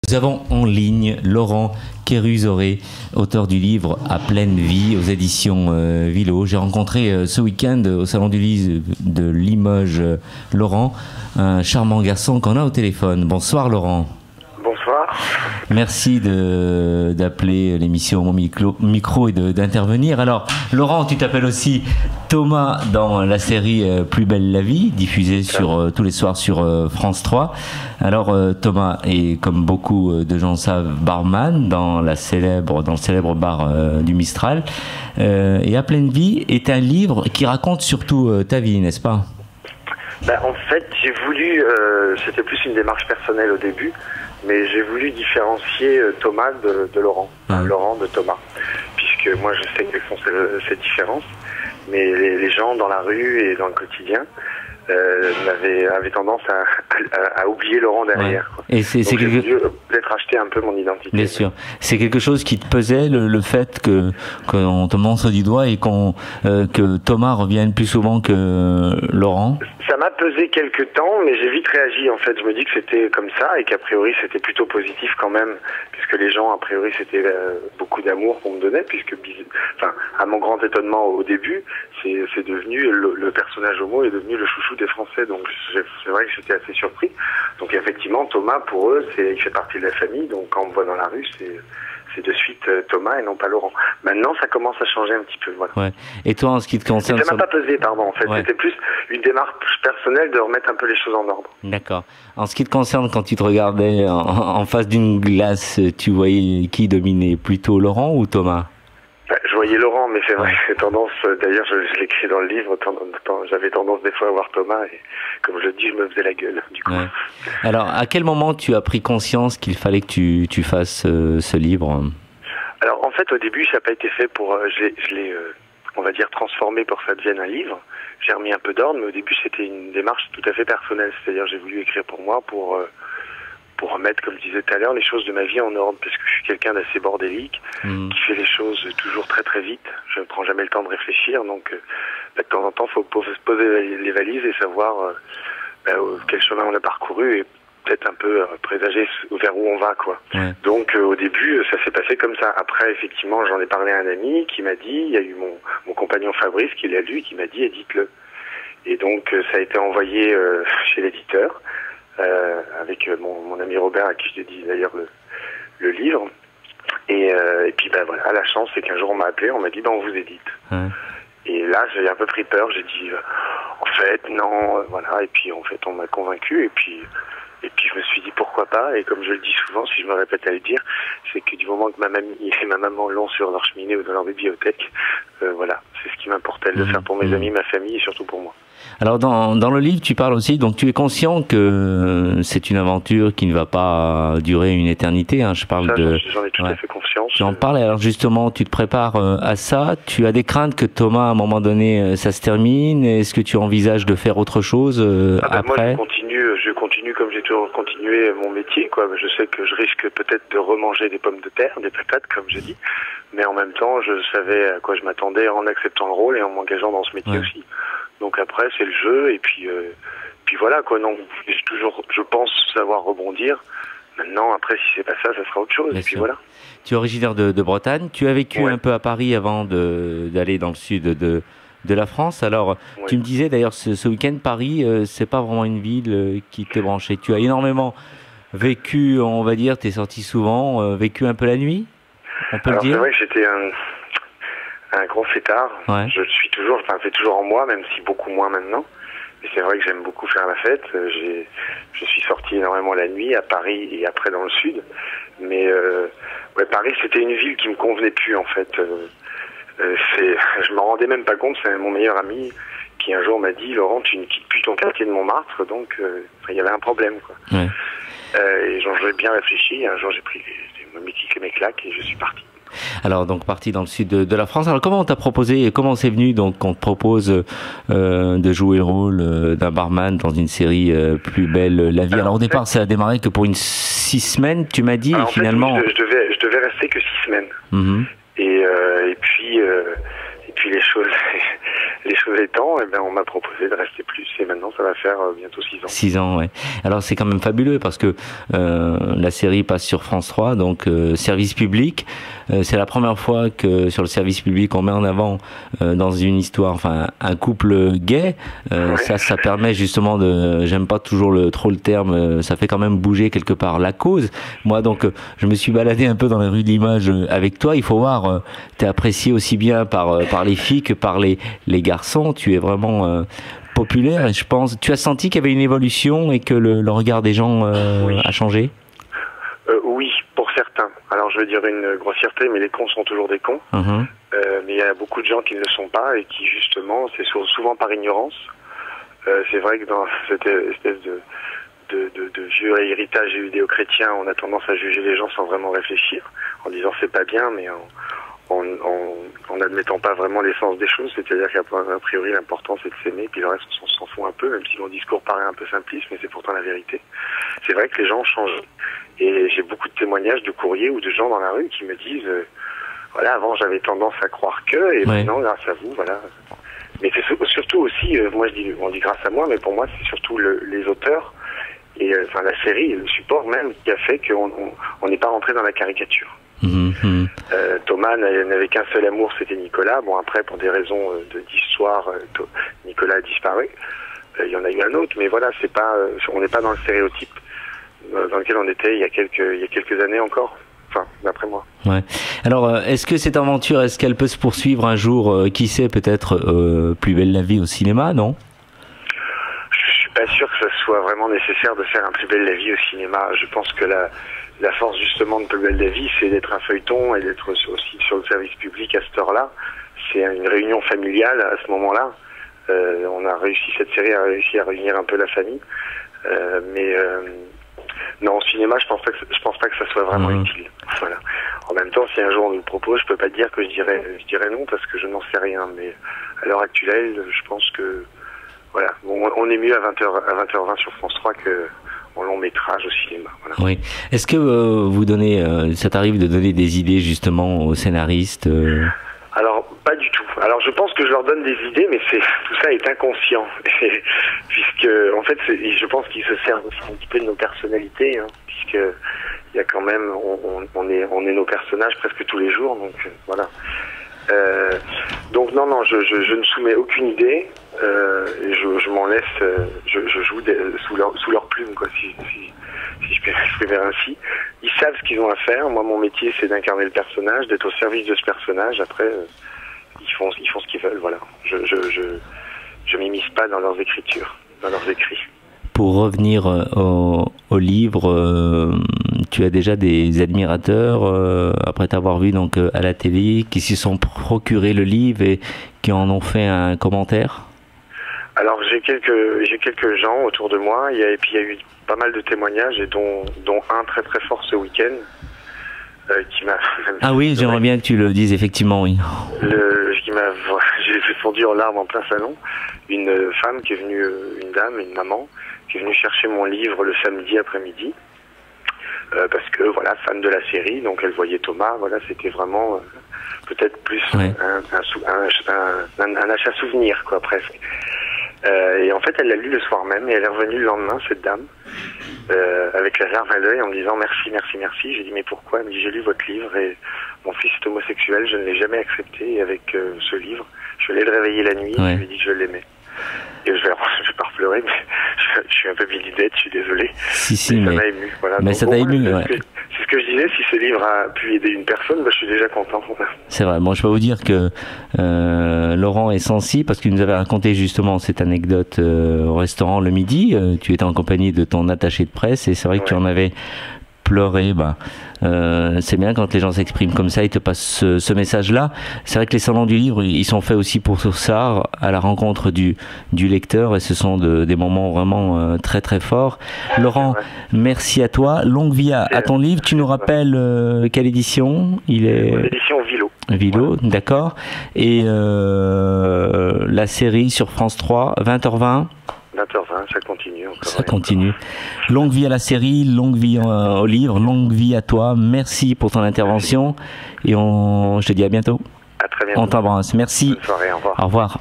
Nous avons en ligne Laurent Kéruzoré, auteur du livre À pleine vie aux éditions Vilo. J'ai rencontré ce week-end au Salon du Livre de Limoges Laurent, un charmant garçon qu'on a au téléphone. Bonsoir Laurent. Bonsoir. Merci d'appeler l'émission Mon Micro et d'intervenir. Alors, Laurent, tu t'appelles aussi Thomas dans la série Plus belle la vie, diffusée tous les soirs sur France 3. Alors, Thomas est, comme beaucoup de gens savent, barman dans le célèbre bar du Mistral. Et À pleine vie est un livre qui raconte surtout ta vie, n'est-ce pas ? En fait, j'ai voulu, c'était plus une démarche personnelle au début, mais j'ai voulu différencier Thomas de Laurent, Laurent de Thomas, puisque moi je sais quelles sont ces différences, mais les gens dans la rue et dans le quotidien avaient tendance à oublier Laurent derrière. Ouais. Et j'ai voulu peut-être acheter un peu mon identité. Bien sûr. C'est quelque chose qui te pesait, le fait qu'on te montre du doigt et que Thomas revienne plus souvent que Laurent? Ça m'a pesé quelques temps, mais j'ai vite réagi. En fait, je me dis que c'était comme ça et qu'a priori c'était plutôt positif quand même, puisque les gens, a priori, c'était beaucoup d'amour qu'on me donnait, puisque, à mon grand étonnement au début, c'est devenu le personnage homo est devenu le chouchou des Français. Donc c'est vrai que j'étais assez surpris. Donc effectivement, Thomas, pour eux, il fait partie de la famille. Donc quand on me voit dans la rue, c'est de suite Thomas et non pas Laurent. Maintenant, ça commence à changer un petit peu. Voilà. Ouais. Et toi, en ce qui te concerne... Ça m'a pas pesé, pardon. En fait, c'était plus une démarche personnelle de remettre un peu les choses en ordre. D'accord. En ce qui te concerne, quand tu te regardais en face d'une glace, tu voyais qui dominait, plutôt Laurent ou Thomas? Je voyais Laurent, mais c'est vrai que j'ai tendance, d'ailleurs je l'écris dans le livre, j'avais tendance des fois à voir Thomas et comme je le dis, je me faisais la gueule du coup. Ouais. Alors, à quel moment tu as pris conscience qu'il fallait que tu fasses ce livre? Alors en fait au début ça n'a pas été fait pour, je l'ai on va dire transformé pour que ça devienne un livre. J'ai remis un peu d'ordre, mais au début c'était une démarche tout à fait personnelle, c'est-à-dire j'ai voulu écrire pour moi, pour remettre, comme je disais tout à l'heure, les choses de ma vie en ordre, parce que je suis quelqu'un d'assez bordélique, qui fait les choses toujours très très vite. Je ne prends jamais le temps de réfléchir, donc de temps en temps, il faut se poser les valises et savoir quel chemin on a parcouru et peut-être un peu présager vers où on va, quoi. Ouais. Donc au début, ça s'est passé comme ça. Après, effectivement, j'en ai parlé à un ami qui m'a dit, il y a eu mon compagnon Fabrice qui l'a lu, qui m'a dit, édite-le. Et donc ça a été envoyé chez l'éditeur. Avec mon ami Robert à qui je dis d'ailleurs le livre et puis voilà, la chance c'est qu'un jour on m'a appelé, on m'a dit on vous édite. Et là j'ai un peu pris peur, j'ai dit en fait non, voilà, et puis en fait on m'a convaincu et puis je me suis dit pourquoi pas, et comme je le dis souvent, si je me répète à le dire, c'est que du moment que ma mamie et ma maman l'ont sur leur cheminée ou dans leur bibliothèque, voilà, c'est ce qui m'importait de le faire pour mes amis, ma famille et surtout pour moi. Alors dans le livre tu parles aussi, donc tu es conscient que c'est une aventure qui ne va pas durer une éternité, hein, j'en ai tout à fait confiance. Tu en parles, alors justement tu te prépares à ça, tu as des craintes que Thomas à un moment donné ça se termine, est-ce que tu envisages de faire autre chose après? Moi je continue comme j'ai toujours continué mon métier, quoi. Je sais que je risque peut-être de remanger des pommes de terre, des patates comme j'ai dit, mais en même temps je savais à quoi je m'attendais en acceptant le rôle et en m'engageant dans ce métier aussi. Donc après c'est le jeu et puis voilà quoi. Non, je pense savoir rebondir. Maintenant après si c'est pas ça sera autre chose. Bien et puis sûr. Voilà. Tu es originaire de Bretagne. Tu as vécu un peu à Paris avant d'aller dans le sud de la France. Alors tu me disais d'ailleurs ce week-end Paris c'est pas vraiment une ville qui t'est branchée. Tu as énormément vécu, on va dire, t'es sorti souvent, vécu un peu la nuit. On peut le dire. C'est vrai que j'étais un gros fêtard. Ouais. Je suis toujours, fait toujours en moi, même si beaucoup moins maintenant. Mais c'est vrai que j'aime beaucoup faire la fête. Je suis sorti énormément la nuit à Paris et après dans le sud. Mais Paris, c'était une ville qui me convenait plus en fait. Je m'en rendais même pas compte. C'est mon meilleur ami qui un jour m'a dit Laurent, tu ne quittes plus ton quartier de Montmartre, donc il y avait un problème, quoi. Ouais. Et j'ai bien réfléchi. Un jour, j'ai pris mes claques et je suis parti. Alors donc parti dans le sud de la France. Alors comment on t'a proposé et comment c'est venu donc qu'on te propose de jouer le rôle d'un barman dans une série Plus belle la vie? Alors au départ ça a démarré que pour 6 semaines tu m'as dit, et finalement je devais rester que 6 semaines. Et puis les choses les choses étant, eh ben, on m'a proposé de rester plus, et maintenant ça va faire bientôt 6 ans. 6 ans, ouais. Alors c'est quand même fabuleux parce que la série passe sur France 3, donc service public. C'est la première fois que sur le service public on met en avant dans une histoire, enfin un couple gay. Ouais. Ça permet justement de, j'aime pas toujours trop le terme, ça fait quand même bouger quelque part la cause. Moi donc je me suis baladé un peu dans les rues de Limoges avec toi. Il faut voir, t'es apprécié aussi bien par les filles que par les garçons. Tu es vraiment populaire et je pense. Tu as senti qu'il y avait une évolution et que le regard des gens Oui. a changé? Oui, pour certains. Alors je veux dire une grossièreté, mais les cons sont toujours des cons. Mais il y a beaucoup de gens qui ne le sont pas et qui justement, c'est souvent par ignorance. C'est vrai que dans cette espèce de vieux héritage judéo-chrétien, on a tendance à juger les gens sans vraiment réfléchir, en disant c'est pas bien, mais en n'admettant pas vraiment l'essence des choses. C'est-à-dire qu'a priori l'important c'est de s'aimer, puis le reste on s'en fout un peu, même si mon discours paraît un peu simpliste, mais c'est pourtant la vérité. C'est vrai que les gens changent. Et j'ai beaucoup de témoignages de courriers ou de gens dans la rue qui me disent voilà, avant j'avais tendance à croire que, et maintenant grâce à vous, voilà. Mais c'est surtout aussi, moi on dit grâce à moi, mais pour moi c'est surtout les auteurs et enfin la série, le support même qui a fait qu'on n'est pas rentré dans la caricature. Thomas n'avait qu'un seul amour, c'était Nicolas. Bon, après pour des raisons d'histoire, Nicolas a disparu. Il y en a eu un autre, mais voilà, c'est pas, on n'est pas dans le stéréotype dans lequel on était il y a quelques années encore. Enfin, d'après moi. Ouais. Alors, est-ce que cette aventure, est-ce qu'elle peut se poursuivre un jour, qui sait, peut-être Plus belle la vie au cinéma, non? Je suis pas sûr que ce soit vraiment nécessaire de faire un Plus belle la vie au cinéma. Je pense que la force justement de Plus belle la vie, c'est d'être un feuilleton et d'être aussi sur le service public à cette heure-là. C'est une réunion familiale à ce moment-là. Cette série a réussi à réunir un peu la famille. Non, au cinéma, je pense pas que ça soit vraiment utile. Voilà. En même temps, si un jour on nous le propose, je peux pas dire que je dirais non parce que je n'en sais rien. Mais à l'heure actuelle, je pense que voilà, on est mieux à 20h20 sur France 3 que en long métrage au cinéma. Voilà. Oui. Est-ce que vous donnez, ça t'arrive de donner des idées justement aux scénaristes? Alors, pas du tout. Alors, je pense que je leur donne des idées, mais tout ça est inconscient. Puisque, en fait, je pense qu'ils se servent aussi un petit peu de nos personnalités, hein, puisque il y a quand même, on est nos personnages presque tous les jours, donc voilà. Donc non, je ne soumets aucune idée, et je m'en laisse, je joue sous leur plume, quoi, si je peux m'exprimer ainsi. Ils savent ce qu'ils ont à faire. Moi, mon métier, c'est d'incarner le personnage, d'être au service de ce personnage. Après, ils font ce qu'ils veulent, voilà. Je m'immisce pas dans leurs écritures, dans leurs écrits. Pour revenir au livre, tu as déjà des admirateurs, après t'avoir vu donc à la télé, qui se sont procurés le livre et qui en ont fait un commentaire? Alors j'ai quelques gens autour de moi, et puis il y a eu pas mal de témoignages, et dont un très très fort ce week-end, qui m'a... Ah oui, j'aimerais bien que tu le dises, effectivement, oui. J'ai fondu en larmes en plein salon. Une femme qui est venue, une dame, une maman, qui est venue chercher mon livre le samedi après-midi, parce que voilà, fan de la série, donc elle voyait Thomas, voilà, c'était vraiment peut-être plus un achat souvenir, quoi, presque. Et en fait, elle l'a lu le soir même, et elle est revenue le lendemain, cette dame, avec la larme à l'œil, en me disant merci. J'ai dit mais pourquoi? Elle me dit j'ai lu votre livre et mon fils est homosexuel, je ne l'ai jamais accepté, et avec ce livre, je l'ai réveillé la nuit, et je lui ai dit que je l'aimais. Et je vais pas pleurer, mais je suis un peu bilidette, je suis désolé. Si, mais ça m'a ému. Voilà. Mais ça t'a ému, ouais. C'est ce que je disais, si ce livre a pu aider une personne, je suis déjà content. C'est vrai. Bon, je peux vous dire que Laurent est sensible parce qu'il nous avait raconté justement cette anecdote au restaurant le midi. Tu étais en compagnie de ton attaché de presse et c'est vrai que tu en avais pleuré. C'est bien quand les gens s'expriment comme ça, ils te passent ce message-là. C'est vrai que les salons du livre, ils sont faits aussi pour ça, à la rencontre du lecteur, et ce sont des moments vraiment très très forts. Laurent, merci à toi. Longue vie à ton livre. Tu nous rappelles quelle édition? Il est l'édition Vilo. Vilo, voilà. D'accord. Et la série sur France 3, 20h20. 20h20, ça continue encore. Ça continue. Longue vie à la série, longue vie au livre, longue vie à toi. Merci pour ton intervention et je te dis à bientôt. À très bientôt. On t'embrasse. Merci. Bonne soirée, au revoir. Au revoir.